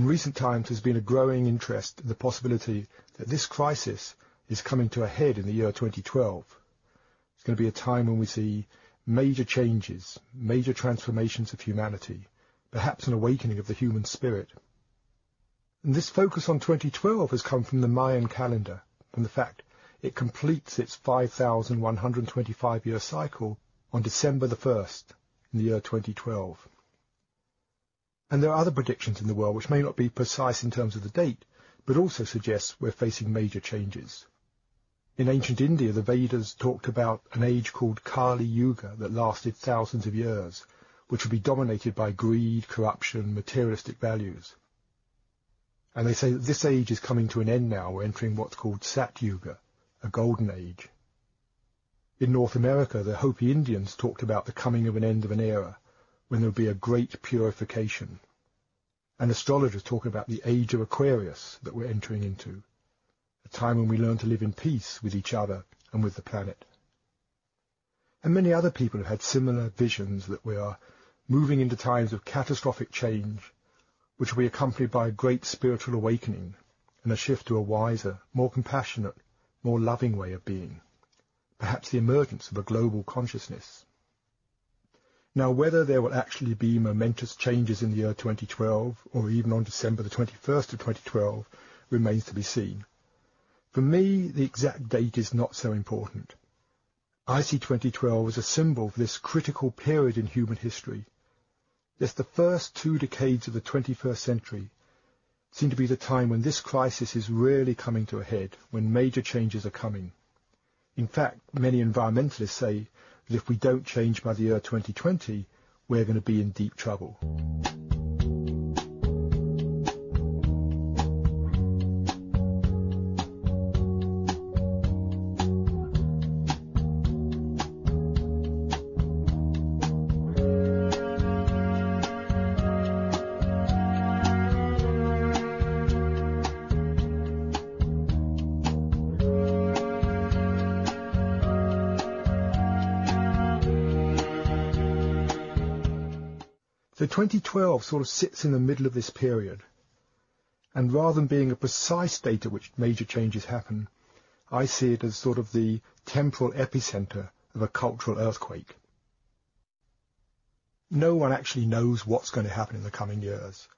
In recent times, there's been a growing interest in the possibility that this crisis is coming to a head in the year 2012. It's going to be a time when we see major changes, major transformations of humanity, perhaps an awakening of the human spirit. And this focus on 2012 has come from the Mayan calendar, from the fact it completes its 5,125-year cycle on December the 1st in the year 2012. And there are other predictions in the world which may not be precise in terms of the date, but also suggest we're facing major changes. In ancient India, the Vedas talked about an age called Kali Yuga that lasted thousands of years, which would be dominated by greed, corruption, materialistic values. And they say that this age is coming to an end now. We're entering what's called Sat Yuga, a golden age. In North America, the Hopi Indians talked about the coming of an end of an era, when there will be a great purification. And astrologers talk about the age of Aquarius that we're entering into, a time when we learn to live in peace with each other and with the planet. And many other people have had similar visions that we are moving into times of catastrophic change, which will be accompanied by a great spiritual awakening and a shift to a wiser, more compassionate, more loving way of being, perhaps the emergence of a global consciousness. Now, whether there will actually be momentous changes in the year 2012, or even on December the 21st of 2012, remains to be seen. For me, the exact date is not so important. I see 2012 as a symbol for this critical period in human history. Yes, the first 2 decades of the 21st century seem to be the time when this crisis is really coming to a head, when major changes are coming. In fact, many environmentalists say that if we don't change by the year 2020, we're going to be in deep trouble. So 2012 sort of sits in the middle of this period, and rather than being a precise date at which major changes happen, I see it as sort of the temporal epicenter of a cultural earthquake. No one actually knows what's going to happen in the coming years.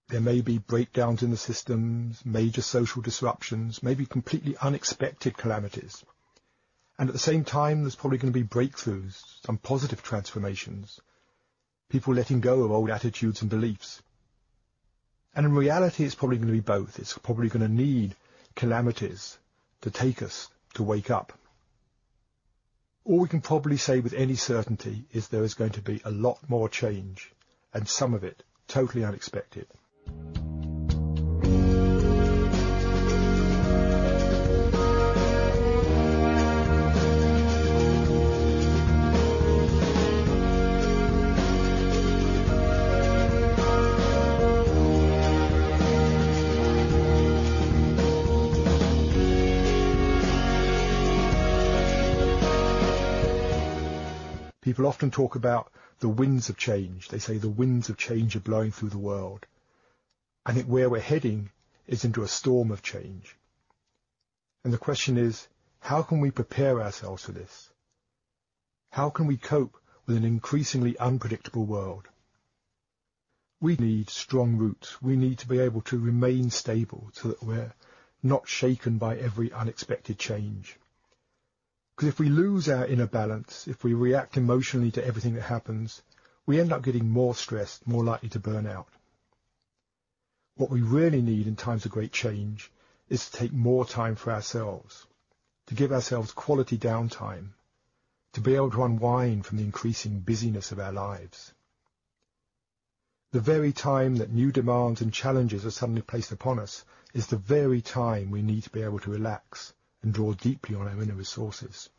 There may be breakdowns in the systems, major social disruptions, maybe completely unexpected calamities. And at the same time, there's probably going to be breakthroughs, some positive transformations, people letting go of old attitudes and beliefs. And in reality, it's probably going to be both. It's probably going to need calamities to take us to wake up. All we can probably say with any certainty is there is going to be a lot more change, and some of it totally unexpected. People often talk about the winds of change. They say the winds of change are blowing through the world. I think where we're heading is into a storm of change. And the question is, how can we prepare ourselves for this? How can we cope with an increasingly unpredictable world? We need strong roots. We need to be able to remain stable so that we're not shaken by every unexpected change. Because if we lose our inner balance, if we react emotionally to everything that happens, we end up getting more stressed, more likely to burn out. What we really need in times of great change is to take more time for ourselves, to give ourselves quality downtime, to be able to unwind from the increasing busyness of our lives. The very time that new demands and challenges are suddenly placed upon us is the very time we need to be able to relax and draw deeply on our inner resources.